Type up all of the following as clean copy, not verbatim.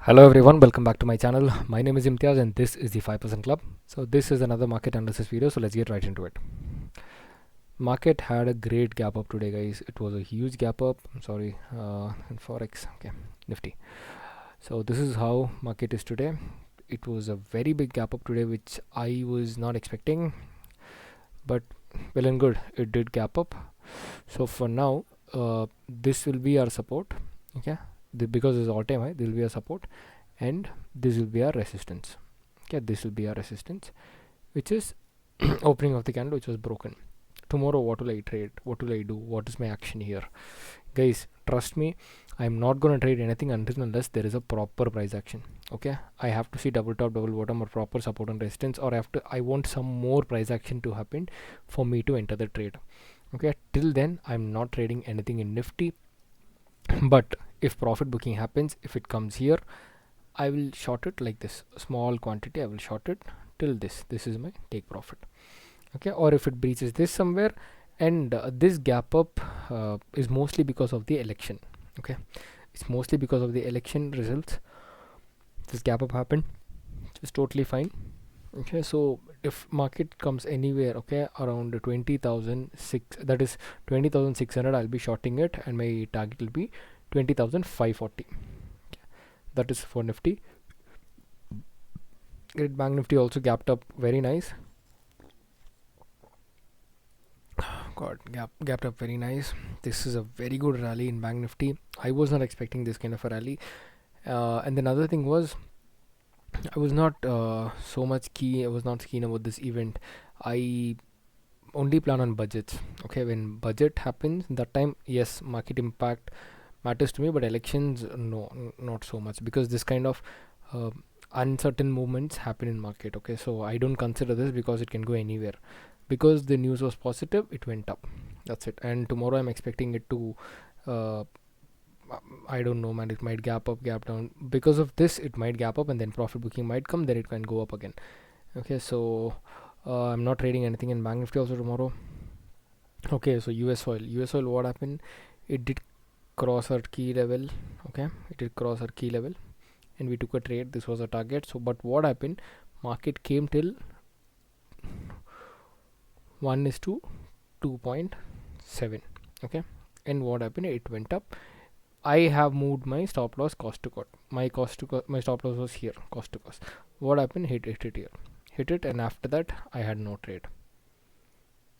Hello everyone, welcome back to my channel. My name is Imtiaz and this is the 5% Club. So this is another market analysis video, so let's get right into it. Market had a great gap up today, guys. It was a huge gap up. I'm sorry, in Forex, okay, Nifty. So this is how market is today. It was a very big gap up today, which I was not expecting, but well and good, it did gap up. So for now, this will be our support, okay, because it's all time high, there will be a support, and this will be our resistance. Okay, this will be our resistance, which is opening of the candle, which was broken. Tomorrow, what will I trade? What will I do? What is my action here? Guys, trust me, I'm not gonna trade anything until unless there is a proper price action. Okay, I have to see double top, double bottom, or proper support and resistance, or I want some more price action to happen for me to enter the trade. Okay, till then I'm not trading anything in Nifty. But if profit booking happens, if it comes here, I will short it like this, small quantity. I will short it till this is my take profit. Okay, or if it breaches this somewhere, and this gap up is mostly because of the election. Okay, it's mostly because of the election results. This gap up happened, it's totally fine. Okay, so if market comes anywhere, okay, around 20,006, that is 20,600, I'll be shorting it, and my target will be 20,540. That is for Nifty. Great, Bank Nifty also gapped up very nice. God, gapped up very nice. This is a very good rally in Bank Nifty. I was not expecting this kind of a rally. And another thing was, I was not so much keen. I was not keen about this event. I only plan on budgets. Okay, when budget happens, that time, yes, market impact matters to me, but elections, no, not so much, because this kind of uh, uncertain movements happen in market. Okay, so I don't consider this because it can go anywhere. Because the news was positive, it went up. That's it. And tomorrow I'm expecting it to. I don't know, man. It might gap up, gap down. Because of this, it might gap up, and then profit booking might come. Then it can go up again. Okay, so I'm not trading anything in Bank Nifty also tomorrow. Okay, so US oil. US oil, what happened? It did cross our key level. Okay, it did cross our key level, and we took a trade. This was a target. So, but what happened? Market came till 1 is to 2.7. Okay, and what happened? It went up. I have moved my stop loss cost to cost. My stop loss was here, cost to cost. What happened? Hit it here, hit it, and after that I had no trade.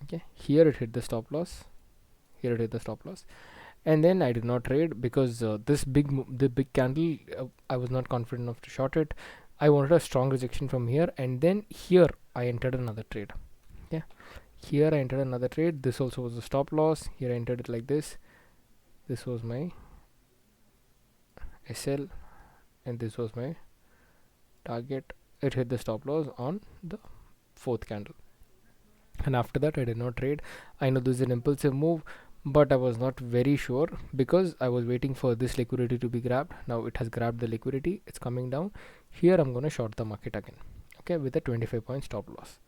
Okay, here it hit the stop loss, here it hit the stop loss, and then I did not trade because the big candle, I was not confident enough to short it. I wanted a strong rejection from here, and then here I entered another trade. Okay, here I entered another trade. This also was a stop loss. Here I entered it like this. This was my SL, and this was my target. It hit the stop loss on the fourth candle, and after that I did not trade. I know this is an impulsive move, but I was not very sure because I was waiting for this liquidity to be grabbed. Now it has grabbed the liquidity, it's coming down. Here I'm gonna short the market again, okay, with a 25-point stop loss.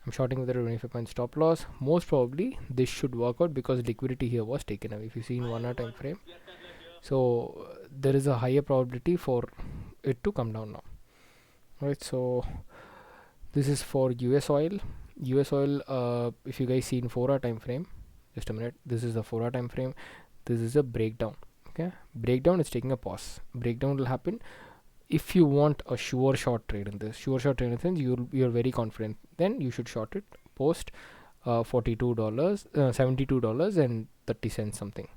I'm shorting with a 25-point stop loss. Most probably this should work out because liquidity here was taken away. If you see in 1 hour time frame, so there is a higher probability for it to come down now. Right, so this is for US oil. US oil, if you guys see in 4 hour time frame, just a minute, this is the 4 hour time frame. This is a breakdown. Okay, breakdown is taking a pause. Breakdown will happen. If you want a sure short trade in this, sure short trade in the sense you're very confident, then you should short it post $42, $72 and 30 cents something.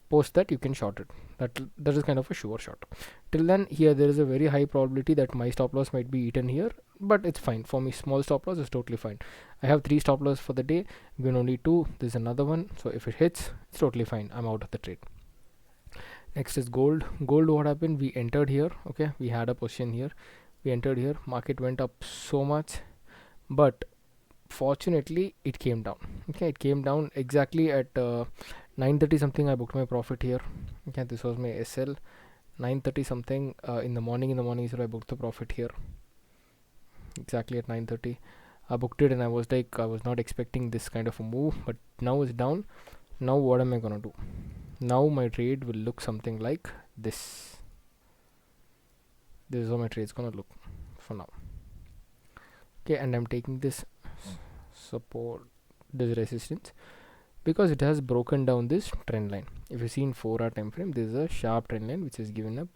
Post that you can short it. That is kind of a sure shot. Till then, here there is a very high probability that my stop loss might be eaten here, but it's fine for me. Small stop loss is totally fine. I have 3 stop loss for the day, when only 2. There's another one, so if it hits, it's totally fine. I'm out of the trade. Next is gold. Gold, what happened? We entered here. Okay, we had a position here. We entered here. Market went up so much, but fortunately it came down. Okay, it came down exactly at 9:30 something. I booked my profit here. Okay, this was my SL. 9:30 something in the morning, so I booked the profit here exactly at 9:30. I booked it, and I was like, I was not expecting this kind of a move, but now it's down. Now what am I gonna do? Now my trade will look something like this. This is how my trade's gonna look for now. Okay, and I'm taking this support, this resistance, because it has broken down this trend line. If you see in 4-hour time frame, this is a sharp trend line which is giving a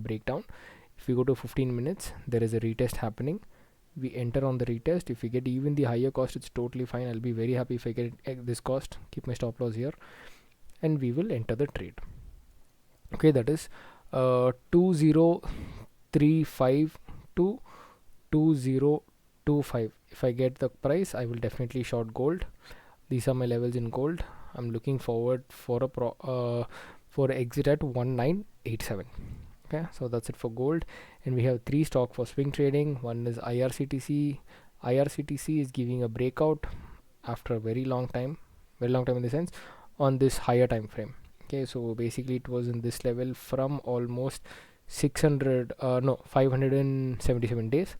breakdown. If we go to 15 minutes, there is a retest happening. We enter on the retest. If we get even the higher cost, it's totally fine. I'll be very happy if I get this cost. Keep my stop loss here, and we will enter the trade. Okay, that is 2035 to 2025. If I get the price, I will definitely short gold. These are my levels in gold. I'm looking forward for for exit at 1987. Okay, so that's it for gold, and we have 3 stock for swing trading. One is IRCTC. IRCTC is giving a breakout after a very long time in the sense, on this higher time frame. Okay, so basically it was in this level from almost 577 days.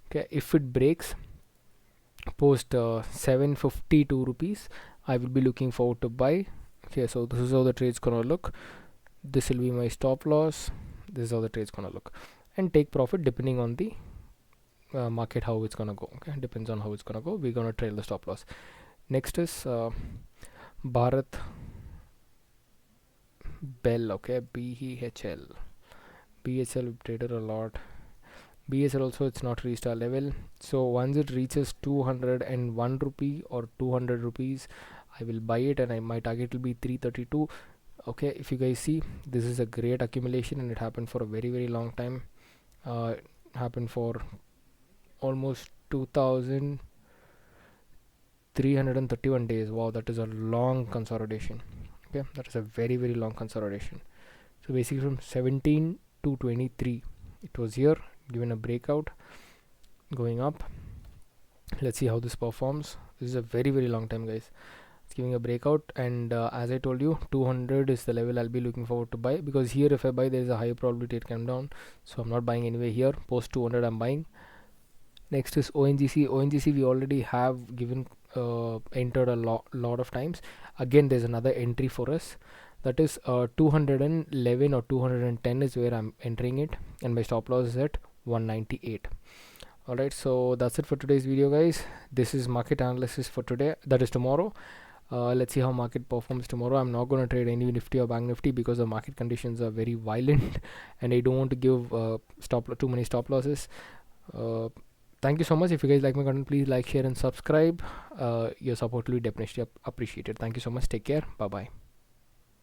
Okay, if it breaks post 752 rupees, I will be looking forward to buy. Okay, so this is how the trade's gonna look. This will be my stop loss. This is how the trade's gonna look, and take profit depending on the market, how it's gonna go. Okay, depends on how it's gonna go. We're gonna trail the stop loss. Next is Bharat Bell. Okay, BHL. BHL we traded a lot. BSL also, it's not reached our level. So once it reaches 201 rupee or 200 rupees, I will buy it, and my target will be 332. Okay, if you guys see, this is a great accumulation, and it happened for a very long time. It happened for almost 2331 days. Wow, that is a long consolidation. Okay, that is a very long consolidation. So basically from 17 to 23, it was here, given a breakout, going up. Let's see how this performs. This is a very long time, guys. It's giving a breakout, and as I told you, 200 is the level I'll be looking forward to buy, because here if I buy, there is a high probability it can down, so I'm not buying anyway here. Post 200 I'm buying. Next is ONGC. ONGC we already have given entered a lot of times. Again, there's another entry for us. That is 211 or 210 is where I'm entering it, and my stop loss is at 198. Alright, so that's it for today's video, guys. This is market analysis for today, that is tomorrow. Let's see how market performs tomorrow. I'm not going to trade any Nifty or Bank Nifty because the market conditions are very violent and I don't want to give too many stop losses. Thank you so much. If you guys like my content, please like, share and subscribe. Your support will be definitely appreciated. Thank you so much. Take care. Bye bye.